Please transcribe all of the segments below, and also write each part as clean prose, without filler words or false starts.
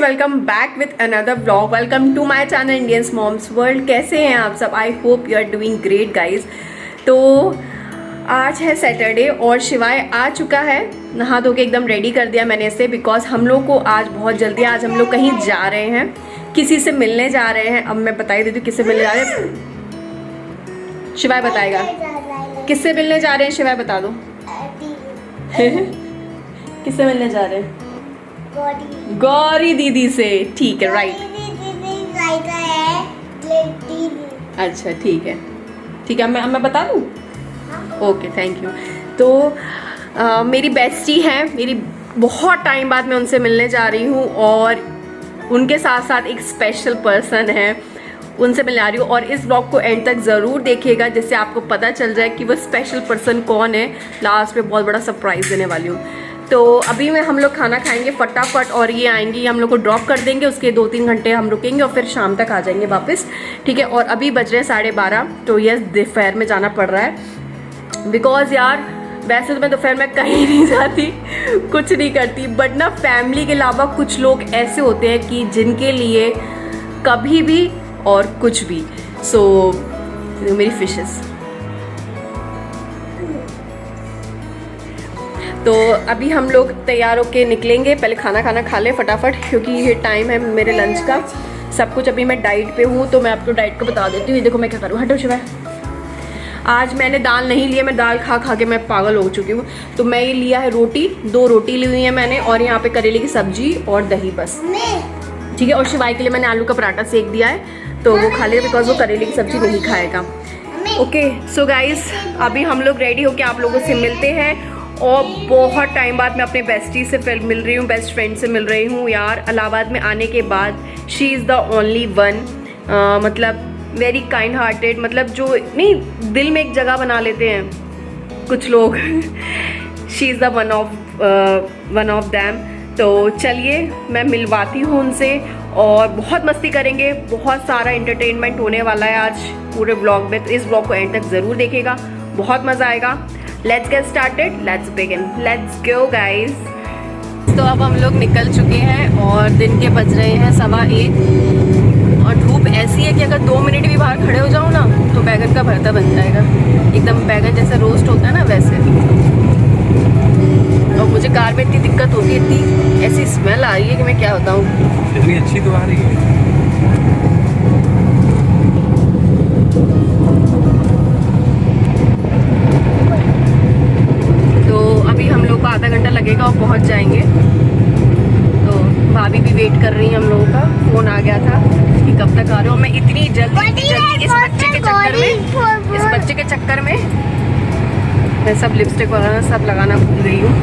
Welcome back with another vlog. Welcome to my channel Indians moms world. कैसे हैं आप सब? I hope you are doing great guys. तो आज है सैटरडे और शिवाय आ चुका है, नहा धो के एकदम रेडी कर दिया मैंने इसे, बिकॉज हम लोग को आज बहुत जल्दी, आज हम लोग कहीं जा रहे हैं, किसी से मिलने जा रहे हैं। अब मैं बता ही देती हूँ किससे मिलने जा रहे हैं। शिवाय बताएगा किससे मिलने जा रहे हैं। शिवाय बता दो किससे मिलने जा रहे हैं? गौरी दीदी से। ठीक है, राइट। अच्छा ठीक है, ठीक है, मैं बता दूँ। Okay, thank you. तो मेरी बेस्टी है, मेरी बहुत टाइम बाद मैं उनसे मिलने जा रही हूँ और उनके साथ साथ एक स्पेशल पर्सन है, उनसे मिलने आ रही हूँ। और इस ब्लॉग को एंड तक ज़रूर देखिएगा जिससे आपको पता चल जाए कि वो स्पेशल पर्सन कौन है। लास्ट में बहुत बड़ा सरप्राइज़ देने वाली हूँ। तो अभी में हम लोग खाना खाएंगे फटाफट और ये आएंगी, हम लोग को ड्रॉप कर देंगे, उसके 2-3 घंटे हम रुकेंगे और फिर शाम तक आ जाएंगे वापस। ठीक है, और अभी बज रहे 12:30। तो यस, दोपहर में जाना पड़ रहा है बिकॉज यार वैसे तो मैं दोपहर में कहीं नहीं जाती, कुछ नहीं करती, बट ना फैमिली के अलावा कुछ लोग ऐसे होते हैं कि जिनके लिए कभी भी और कुछ भी। सो मेरी फिशेस। तो अभी हम लोग तैयार होके निकलेंगे, पहले खाना खा ले फटाफट क्योंकि ये टाइम है मेरे लंच का। सब कुछ अभी मैं डाइट पे हूँ तो मैं आपको डाइट को बता देती हूँ। देखो मैं क्या करूँ, हटो शिवाय। आज मैंने दाल नहीं लिया, मैं दाल खा खा के मैं पागल हो चुकी हूँ। तो मैं ये लिया है रोटी, 2 रोटी ली हुई है मैंने, और यहाँ पे करेले की सब्जी और दही बस। ठीक है, और शिवाय के लिए मैंने आलू का पराठा सेक दिया है तो वो खा लेगा बिकॉज वो करेले की सब्जी नहीं खाएगा। ओके सो गाइस, अभी हम लोग रेडी होके आप लोगों से मिलते हैं। और बहुत टाइम बाद मैं अपने बेस्टी से मिल रही हूँ, बेस्ट फ्रेंड से मिल रही हूँ यार। इलाहाबाद में आने के बाद she is the only one, मतलब वेरी काइंड हार्टेड, मतलब जो नहीं दिल में एक जगह बना लेते हैं कुछ लोग। She is the one of them. तो चलिए मैं मिलवाती हूँ उनसे और बहुत मस्ती करेंगे, बहुत सारा एंटरटेनमेंट होने वाला है आज पूरे ब्लॉग में। तो इस ब्लॉग को एंड तक ज़रूर देखेगा, बहुत मज़ा आएगा। Let's get started, let's begin, let's go guys. तो अब हम लोग निकल चुके हैं और दिन के बज रहे हैं 1:15 और धूप ऐसी है कि अगर 2 मिनट भी बाहर खड़े हो जाओ ना तो बैगन का भरता बन जाएगा, एकदम बैगन जैसे रोस्ट होता है ना वैसे। और मुझे कार में इतनी दिक्कत होती है, इतनी ऐसी स्मेल आ रही है कि मैं क्या बताऊँ। इतनी अच्छी तो आ रही है। आधा घंटा लगेगा और पहुंच जाएंगे। तो भाभी भी वेट कर रही है, हम लोगों का फोन आ गया था कि कब तक आ रहे हो। मैं इतनी जल्दी इस बच्चे के चक्कर में मैं सब लिपस्टिक वगैरह सब लगाना भूल गई हूँ।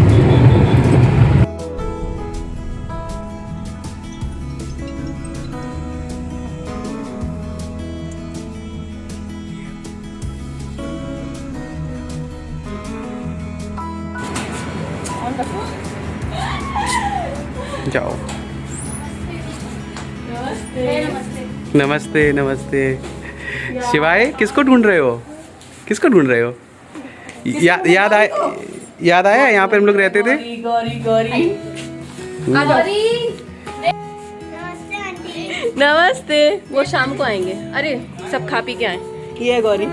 जाओ। नमस्ते नमस्ते। शिवाय किसको ढूंढ रहे हो, किसको ढूंढ रहे हो? याद आया यहाँ पे हम लोग रहते थे। गौरी नमस्ते। वो शाम को आएंगे। अरे सब खा पी के आए। ये है गौरी।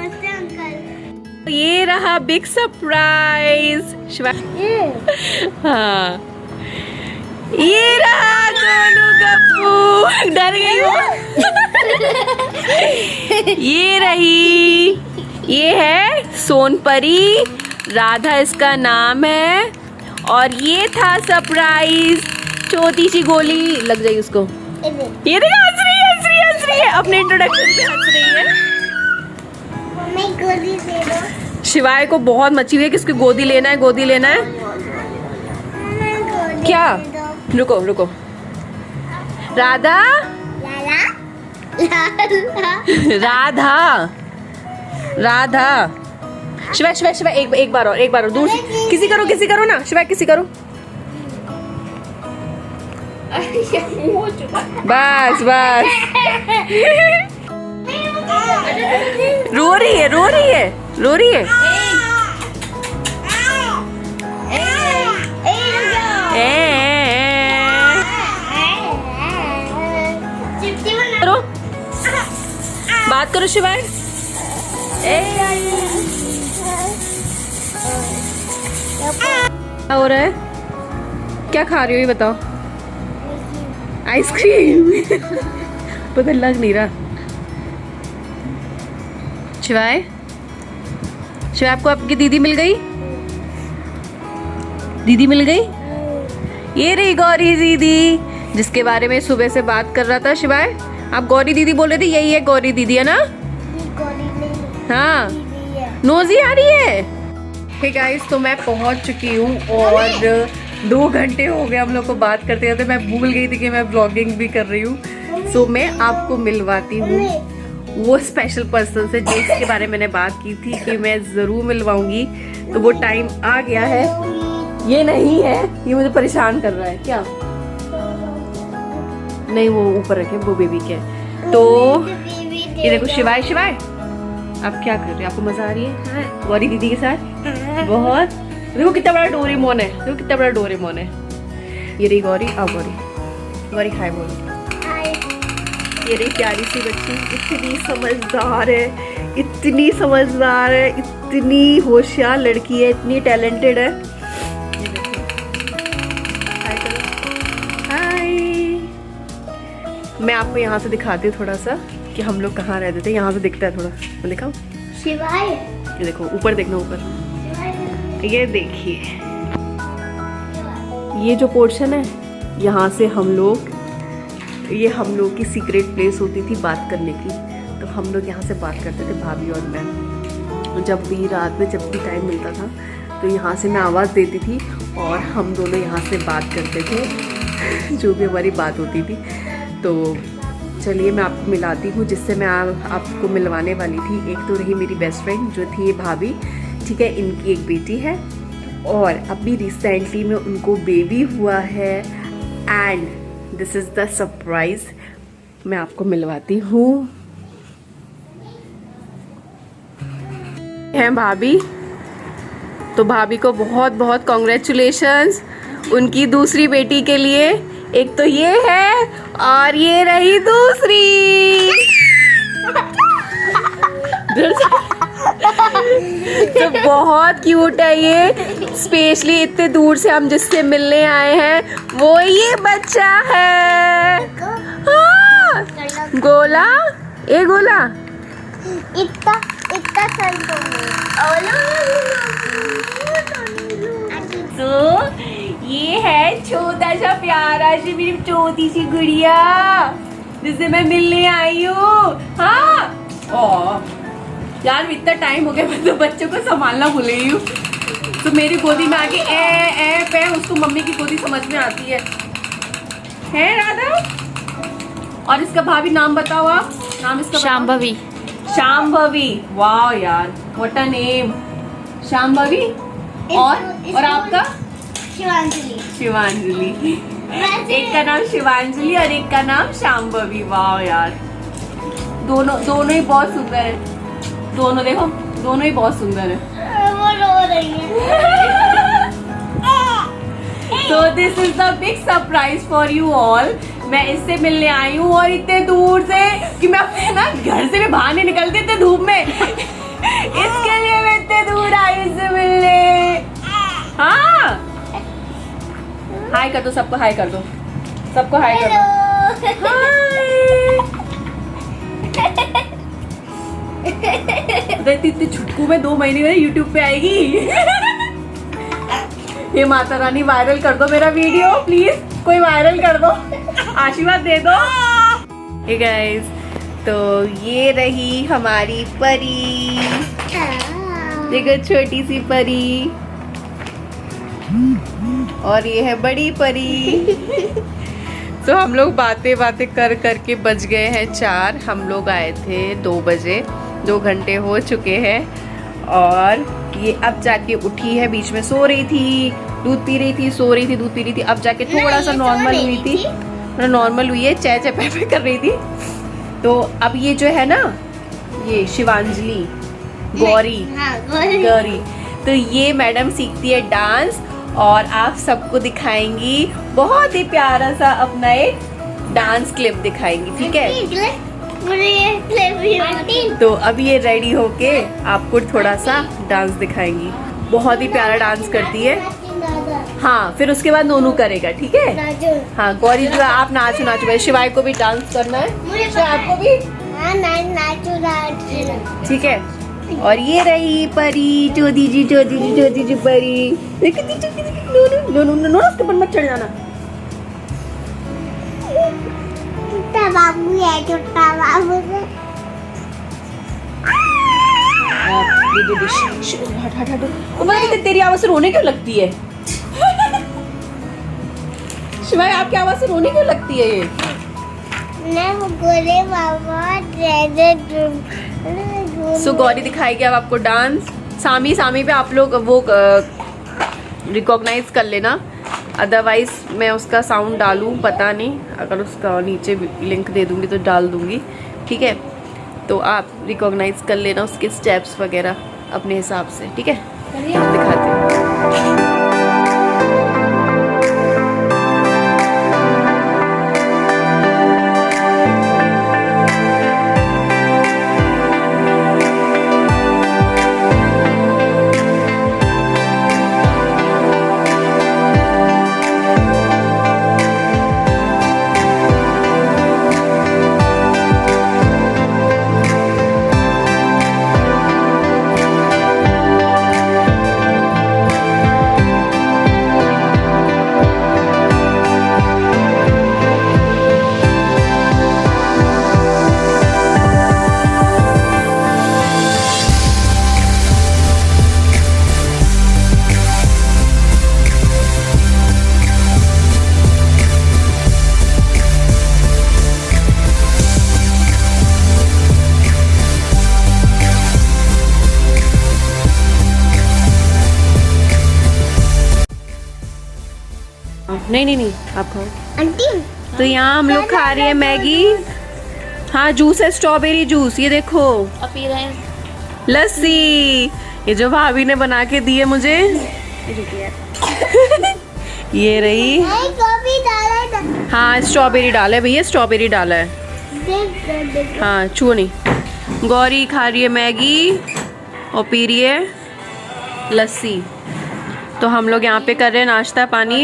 ये रहा बिग सरप्राइज शिवाय। हाँ ये रहा गोलू गप्पू। डर गई वो। ये रही, ये है सोनपरी, राधा इसका नाम है। और ये था सरप्राइज, छोटी सी गोली लग जाएगी उसको। ये देखो हंस रही है अपने इंट्रोडक्शन पे हंस रही है। गोदी दे दो। शिवाय को बहुत मची हुई है कि उसकी गोदी लेना है, गोदी लेना है। क्या? रुको रुको। राधा राधा राधा। शिवाय शिवाय शिवाय एक बार और दूर से किसी करो ना शिवाय, किसी करो। बस बस। रो रही है। बात करो शिवाय। क्या हो रहा है? क्या खा रही हो ये बताओ? आइसक्रीम। पता लग नहीं रहा। शिवाय, शिवाय आपको आपकी दीदी मिल गई? दीदी मिल गई? ये रही गौरी दीदी, जिसके बारे में सुबह से बात कर रहा था शिवाय। आप गौरी दीदी बोल रहे थे, यही है गौरी दीदी, है ना? हाँ, नोजी आ रही है। हे गाइस, तो मैं पहुंच चुकी हूँ और 2 घंटे हो गए हम लोग को बात करते करते। मैं भूल गई थी कि मैं ब्लॉगिंग भी कर रही हूँ। सो मैं आपको मिलवाती हूँ वो स्पेशल पर्सन से जिसके बारे में मैंने बात की थी कि मैं ज़रूर मिलवाऊंगी। तो वो टाइम आ गया है। ये नहीं है, ये मुझे परेशान कर रहा है। क्या नहीं, वो ऊपर रखे, वो बेबी के। तो ये देखो शिवाय, शिवाय आप क्या कर रहे हैं? आपको मजा आ रही है गौरी दीदी के साथ? बहुत। देखो कितना बड़ा डोरेमोन है, देखो कितना बड़ा डोरेमोन है। ये रही गौरी। आओ गौरी, गौरी हाय बोलो। ये रही प्यारी सी बच्ची, इतनी समझदार है, इतनी समझदार है, इतनी होशियार लड़की है, इतनी टैलेंटेड है। हाय करो, हाय। मैं आपको यहाँ से दिखाती हूँ थोड़ा सा कि हम लोग कहाँ रहते थे। यहाँ से दिखता है थोड़ा, मैं दिखाऊँ? शिवाय, ये देखो ऊपर, देखना ऊपर। ये देखिए, ये जो पोर्शन है, यहाँ से हम लोग, ये हम लोग की सीक्रेट प्लेस होती थी बात करने की। तो हम लोग यहाँ से बात करते थे, भाभी और मैं। जब भी रात में जब भी टाइम मिलता था तो यहाँ से मैं आवाज़ देती थी और हम दोनों यहाँ से बात करते थे जो भी हमारी बात होती थी। तो चलिए मैं आपको मिलाती हूँ जिससे मैं आपको मिलवाने वाली थी। एक तो रही मेरी बेस्ट फ्रेंड जो थी ये भाभी, ठीक है, इनकी एक बेटी है और अभी रिसेंटली में उनको बेबी हुआ है। And this is the surprise, मैं आपको मिलवाती हूँ। हैं भाभी, तो भाभी को बहुत बहुत कॉन्ग्रेचुलेशंस उनकी दूसरी बेटी के लिए। एक तो ये है और ये रही दूसरी। तो बहुत क्यूट है ये। स्पेशली इतने दूर से हम जिससे मिलने आए हैं वो ये बच्चा है। हाँ, गोला, ए गोला, इतना इतना तो ये है छोटा सा प्यारा सी मेरी छोटी सी गुड़िया जिससे मैं मिलने आई हूँ। हाँ, यार इतना टाइम हो गया, मैं तो बच्चों को संभालना भूल गई हूँ। तो मेरी गोदी में आके ए पे, उसको मम्मी की गोदी समझ में आती है राधा। और इसका भाभी नाम बताओ आप, नाम इसका शांभवी। शांभवी, वाह यार, व्हाट अ नेम, शांभवी। और आपका? शिवांजलि। शिवांजलि। एक का नाम शिवांजलि और एक का नाम शांभवी। वाह यार, दोनों ही बहुत सुंदर है। दोनों देखो, दोनों ही बहुत सुंदर है। वो रो रही है। So this is the big surprise for you all। मैं इससे मिलने आई हूँ और इतने दूर से कि मैं अपने ना घर से भी बाहर नहीं निकलती इतने धूप में। इसके लिए मैं इतने दूर आई इससे मिलने। हाँ, हाय कर दो सबको, हाय कर दो सबको, हाय कर दो। हाय। इतने छुटकू में 2 महीने में YouTube पे आएगी। ये माता रानी वायरल कर दो मेरा वीडियो, प्लीज कोई वायरल कर दो, आशीर्वाद दे दो। हे गाइस, तो ये रही हमारी परी, देखो छोटी सी परी, और ये है बड़ी परी। तो हम लोग बातें कर करके बज गए हैं 4। हम लोग आए थे 2 बजे, 2 घंटे हो चुके हैं। और ये अब जाके उठी है, बीच में सो रही थी, दूध पी रही थी, सो रही थी, दूध पी रही थी। अब जाके थोड़ा सा नॉर्मल हुई थी, नॉर्मल हुई है, चे चे पे कर रही थी। तो अब ये जो है ना, ये शिवांजलि, गौरी, तो ये मैडम सीखती है डांस और आप सबको दिखाएंगी बहुत ही प्यारा सा अपना एक डांस क्लिप दिखाएंगी, ठीक है? मुझे ये फ्लेवर तो अभी ये रेडी होके आपको थोड़ा सा डांस दिखाएंगी। बहुत ही प्यारा डांस करती है। हाँ, फिर उसके बाद नोनू करेगा, ठीक है। हाँ गौरी जो है आप नाचो नाचो भाई, शिवाय को भी डांस करना है, शिवाय को भी, ठीक है। और ये रही परी, चोदी जी परी। देखो नोनू नोनू उसके ऊपर मत चढ़ जाना। बाबू है, छोटा बाबू है। हट हट हट। उमर तेरी आवाज से रोने क्यों लगती है? शिवाय आपकी आवाज से रोने क्यों लगती है ये? वो गोरे बाबा सो गौरी दिखाएगी अब आपको डांस। सामी पे आप लोग वो रिकॉग्नाइज कर लेना, अदरवाइज मैं उसका साउंड डालूं पता नहीं, अगर उसका नीचे लिंक दे दूंगी तो डाल दूंगी, ठीक है। तो आप रिकॉग्नाइज कर लेना उसके स्टेप्स वगैरह अपने हिसाब से, ठीक है। दिखाते हैं। नहीं आप खाओ आंटी। तो यहाँ हम लोग खा रहे हैं मैगी। हाँ जूस है, स्ट्रॉबेरी जूस, ये देखो। लस्सी ये जो भाभी ने बना के दी है मुझे। ये रही। कॉफी डाला है। हाँ स्ट्रॉबेरी डाला है भैया, स्ट्रॉबेरी डाला है। हाँ छुओ नहीं। गौरी खा रही है मैगी और पी रही है लस्सी। तो हम लोग यहाँ पे कर रहे हैं नाश्ता पानी।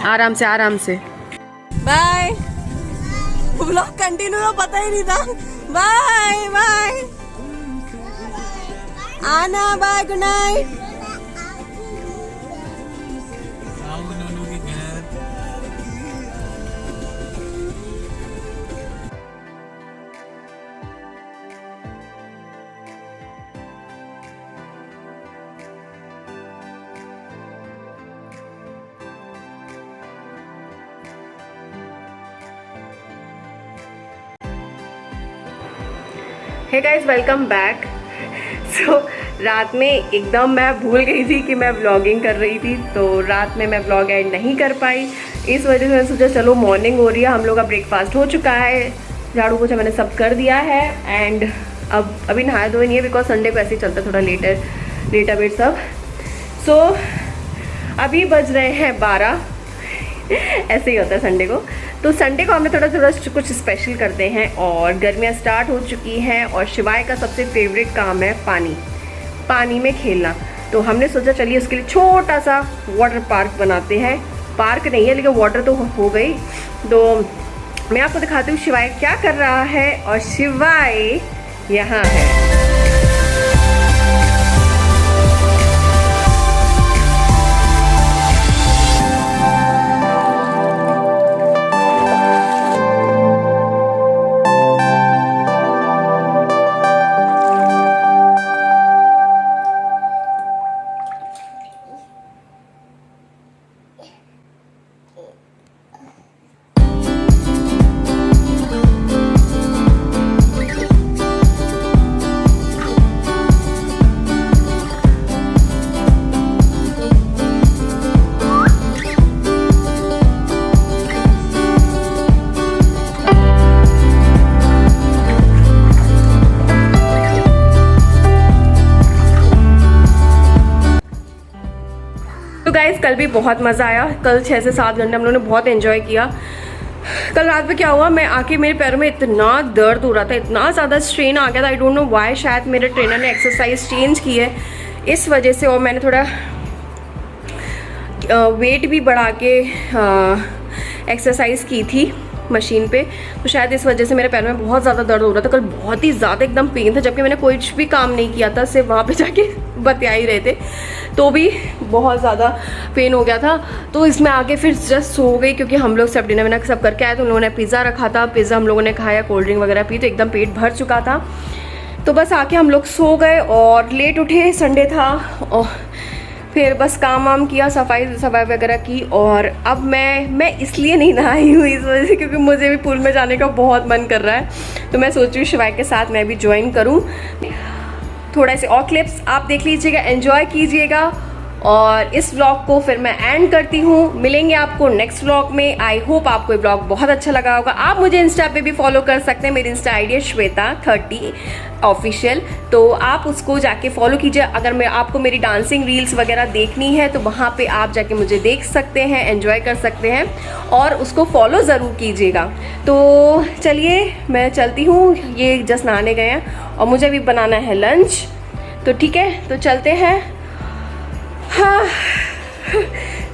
आराम से बाय। व्लॉग कंटिन्यू हो, पता ही नहीं था। बाय बाय आना, bye, good night. Hey guys welcome back. So रात में एकदम मैं भूल गई थी कि मैं व्लॉगिंग कर रही थी, तो रात में मैं व्लॉग एंड नहीं कर पाई। इस वजह से मैं सोचा चलो मॉर्निंग हो रही है, हम लोग का ब्रेकफास्ट हो चुका है, झाड़ू पोछा मैंने सब कर दिया है एंड अब अभी नहाया धोए नहीं है बिकॉज संडे को ऐसे ही चलता है, थोड़ा लेटा वेट सब। सो अभी बज रहे हैं 12। ऐसे ही होता है संडे को। तो संडे को हमने थोड़ा कुछ स्पेशल करते हैं और गर्मियाँ स्टार्ट हो चुकी हैं और शिवाय का सबसे फेवरेट काम है पानी में खेलना। तो हमने सोचा चलिए उसके लिए छोटा सा वाटर पार्क बनाते हैं। पार्क नहीं है लेकिन वाटर तो हो गई। तो मैं आपको दिखाती हूँ शिवाय क्या कर रहा है। और शिवाय यहाँ है। तो गाइस कल भी बहुत मज़ा आया। कल 6 से 7 घंटे हम लोगों ने बहुत एंजॉय किया। कल रात में क्या हुआ, मैं आके मेरे पैरों में इतना दर्द हो रहा था, इतना ज़्यादा स्ट्रेन आ गया था। आई डोंट नो व्हाई, शायद मेरे ट्रेनर ने एक्सरसाइज चेंज की है इस वजह से, और मैंने थोड़ा वेट भी बढ़ा के एक्सरसाइज की थी मशीन पे, तो शायद इस वजह से मेरे पैर में बहुत ज़्यादा दर्द हो रहा था। कल बहुत ही ज़्यादा एकदम पेन था, जबकि मैंने कुछ भी काम नहीं किया था, सिर्फ वहाँ पे जाके बतिया ही रहे थे, तो भी बहुत ज़्यादा पेन हो गया था। तो इसमें आके फिर जस्ट सो गई, क्योंकि हम लोग सब डिनर विनर सब करके आए, तो उन लोगों ने पिज़्ज़ा रखा था, पिज़्ज़ा हम लोगों ने खाया, कोल्ड ड्रिंक वगैरह पी, तो एकदम पेट भर चुका था। तो बस आके हम लोग सो गए और लेट उठे, संडे था, और फिर बस काम वाम किया, सफाई वगैरह की। और अब मैं इसलिए नहीं नहाई हूँ इस वजह से, क्योंकि मुझे भी पूल में जाने का बहुत मन कर रहा है, तो मैं सोच रही हूँ शिवाय के साथ मैं भी ज्वाइन करूँ। थोड़ा से और क्लिप्स आप देख लीजिएगा, एंजॉय कीजिएगा, और इस व्लॉग को फिर मैं एंड करती हूँ। मिलेंगे आपको नेक्स्ट व्लॉग में। आई होप आपको ये व्लॉग बहुत अच्छा लगा होगा। आप मुझे इंस्टा पे भी फॉलो कर सकते हैं, मेरी इंस्टा आईडी है श्वेता30 ऑफिशियल, तो आप उसको जाके फॉलो कीजिए। अगर मैं आपको मेरी डांसिंग रील्स वगैरह देखनी है तो वहाँ पे आप जाके मुझे देख सकते हैं, एंजॉय कर सकते हैं, और उसको फॉलो ज़रूर कीजिएगा। तो चलिए मैं चलती हूँ, ये जस्ट नहाने गए हैं और मुझे भी बनाना है लंच, तो ठीक है, तो चलते हैं। हाँ,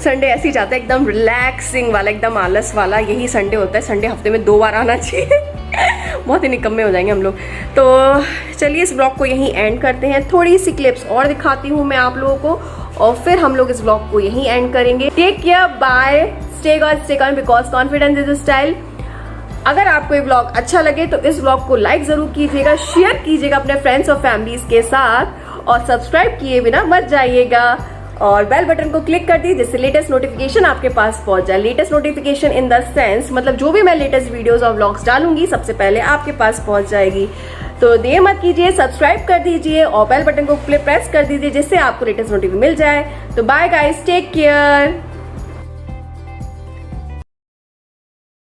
संडे ऐसे ही जाता है, एकदम रिलैक्सिंग वाला, एकदम आलस वाला, यही संडे होता है। संडे हफ्ते में 2 बार आना चाहिए बहुत ही निकम्मे हो जाएंगे हम लोग। तो चलिए इस ब्लॉग को यहीं एंड करते हैं। थोड़ी सी क्लिप्स और दिखाती हूँ मैं आप लोगों को, और फिर हम लोग इस ब्लॉग को यहीं एंड करेंगे। Take care, bye, stay god, stay con, because confidence is style. अगर आपको ये ब्लॉग अच्छा लगे तो इस ब्लॉग को लाइक ज़रूर कीजिएगा, शेयर कीजिएगा अपने फ्रेंड्स और फैमिलीज के साथ, और सब्सक्राइब किए बिना मत जाइएगा, और बेल बटन को क्लिक कर दीजिए जिससे लेटेस्ट नोटिफिकेशन आपके पास पहुंच जाए। Latest notification in the sense, मतलब जो भी मैं लेटेस्ट वीडियोस और व्लॉग्स डालूंगी सबसे पहले आपके पास पहुंच जाएगी। तो देर मत कीजिए, सब्सक्राइब कर दीजिए और बेल बटन को प्रेस कर दीजिए जिससे आपको लेटेस्ट नोटिफिकेशन मिल जाए। तो बाय गाइस, टेक केयर।